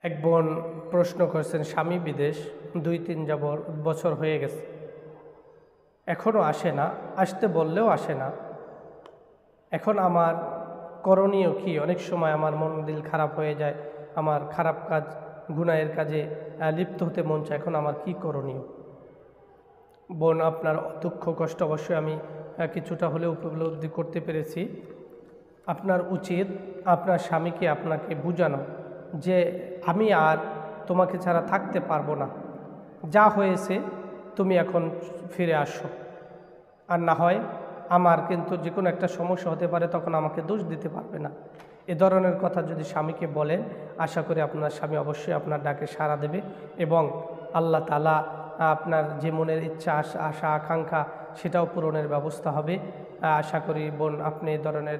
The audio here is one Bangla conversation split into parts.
এক বোন প্রশ্ন করছেন, স্বামী বিদেশ 2-3 বছর হয়ে গেছে, এখনও আসে না, আসতে বললেও আসে না। এখন আমার করণীয় কি? অনেক সময় আমার মন দিল খারাপ হয়ে যায়, আমার খারাপ কাজ গুনাহের কাজে লিপ্ত হতে মন চায়। এখন আমার কি করণীয়? বোন, আপনার দুঃখ কষ্ট অবশ্যই আমি কিছুটা হলেও উপলব্ধি করতে পেরেছি। আপনার উচিত আপনার স্বামীকে আপনাকে বুঝানো যে আমি আর তোমাকে ছাড়া থাকতে পারবো না, যা হয়েছে তুমি এখন ফিরে আসো। আর না হয় আমার কিন্তু যে কোনো একটা সমস্যা হতে পারে, তখন আমাকে দোষ দিতে পারবে না। এ ধরনের কথা যদি স্বামীকে বলেন, আশা করি আপনার স্বামী অবশ্যই আপনার ডাকে সাড়া দেবে এবং আল্লাহ তাআলা আপনার যে মনের ইচ্ছা আশা আকাঙ্ক্ষা সেটাও পূরণের ব্যবস্থা হবে। আশা করি বোন আপনি এ ধরনের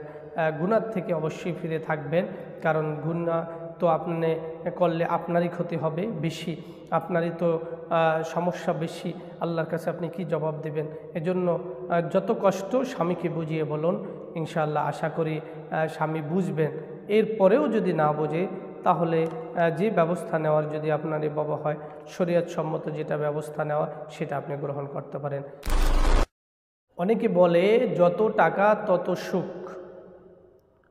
গুনাহ থেকে অবশ্যই ফিরে থাকবেন, কারণ গুনাহ তো আপনি করলে আপনারই ক্ষতি হবে বেশি, আপনারই তো সমস্যা বেশি। আল্লাহর কাছে আপনি কি জবাব দেবেন? এজন্য যত কষ্ট স্বামীকে বুঝিয়ে বলুন, ইনশাআল্লাহ আশা করি স্বামী বুঝবেন। এরপরেও যদি না বোঝে, তাহলে যে ব্যবস্থা নেওয়ার যদি আপনার বাবা হয়, শরীয়ত সম্মত যেটা ব্যবস্থা নেওয়া সেটা আপনি গ্রহণ করতে পারেন। অনেকে বলে যত টাকা তত সুখ,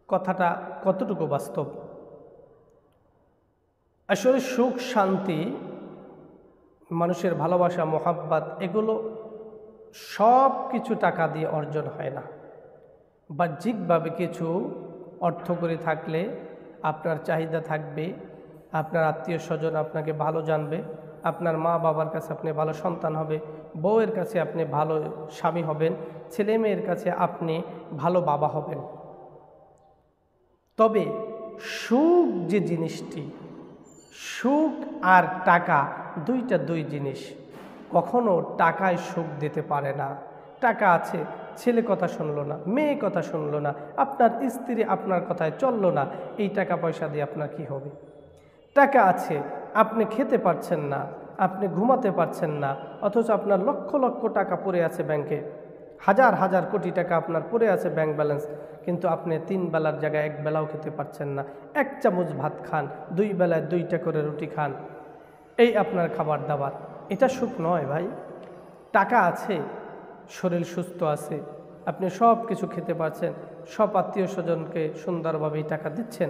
কথাটা কতটুকু বাস্তব? আসলে সুখ শান্তি, মানুষের ভালোবাসা মোহাব্বত, এগুলো সব কিছু টাকা দিয়ে অর্জন হয় না। বাহ্যিকভাবে কিছু অর্থ করে থাকলে আপনার চাহিদা থাকবে, আপনার আত্মীয় স্বজন আপনাকে ভালো জানবে, আপনার মা বাবার কাছে আপনি ভালো সন্তান হবে, বউয়ের কাছে আপনি ভালো স্বামী হবেন, ছেলে মেয়ের কাছে আপনি ভালো বাবা হবেন। তবে সুখ যে জিনিসটি, সুখ আর টাকা দুই জিনিস। কখনো টাকায় সুখ দিতে পারে না। টাকা আছে, ছেলে কথা শুনলো না, মেয়ে কথা শুনলো না, আপনার স্ত্রী আপনার কথায় চললো না, এই টাকা পয়সা দিয়ে আপনার কি হবে? টাকা আছে, আপনি খেতে পারছেন না, আপনি ঘুমাতে পারছেন না, অথচ আপনার লক্ষ লক্ষ টাকা পড়ে আছে ব্যাংকে, হাজার হাজার কোটি টাকা আপনার পড়ে আছে ব্যাংক ব্যালেন্স, কিন্তু আপনি 3 বেলার জায়গায় 1 বেলাও খেতে পারছেন না। 1 চামচ ভাত খান, 2 বেলায় 2টা করে রুটি খান, এই আপনার খাবার দাবার। এটা সুখ নয় ভাই। টাকা আছে, শরীর সুস্থ আছে, আপনি সব কিছু খেতে পারছেন, সব আত্মীয় স্বজনকে সুন্দরভাবে টাকা দিচ্ছেন,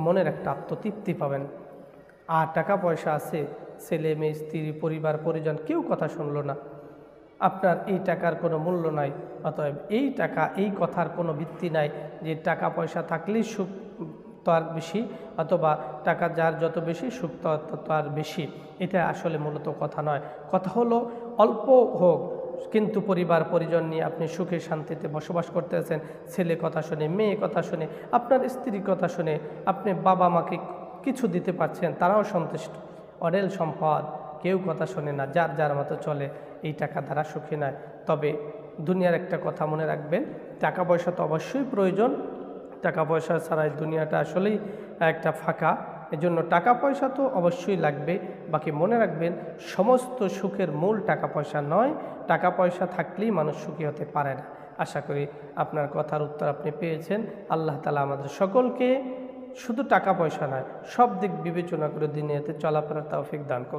মনের একটা আত্মতৃপ্তি পাবেন। আর টাকা পয়সা আছে, ছেলে মেয়ে স্ত্রী পরিবার পরিজন কেউ কথা শুনলো না, আপনার এই টাকার কোনো মূল্য নাই। অতএব এই টাকা, এই কথার কোনো ভিত্তি নাই যে টাকা পয়সা থাকলেই সুখ তার বেশি, অথবা টাকা যার যত বেশি সুখ তার বেশি। এটা আসলে মূলত কথা নয়। কথা হলো অল্প হোক কিন্তু পরিবার পরিজন নিয়ে আপনি সুখে শান্তিতে বসবাস করতেছেন, ছেলে কথা শুনে, মেয়ে কথা শুনে, আপনার স্ত্রীর কথা শুনে আপনি বাবা মাকে কিছু দিতে পারছেন, তারাও সন্তুষ্ট। অঢেল সম্পদ, কেউ কথা শোনে না, যার যার মতো চলে, এই টাকা দ্বারা সুখী নয়। তবে দুনিয়ার একটা কথা মনে রাখবেন, টাকা পয়সা তো অবশ্যই প্রয়োজন, টাকা পয়সা ছাড়াই দুনিয়াটা আসলেই একটা ফাঁকা। এজন্য টাকা পয়সা তো অবশ্যই লাগবে। বাকি মনে রাখবেন, সমস্ত সুখের মূল টাকা পয়সা নয়, টাকা পয়সা থাকলেই মানুষ সুখী হতে পারে না। আশা করি আপনার কথার উত্তর আপনি পেয়েছেন। আল্লাহ তাআলা আমাদের সকলকে শুধু টাকা পয়সা নয়, সব দিক বিবেচনা করে দুনিয়াতে চলাফেরার তৌফিক দান করুন।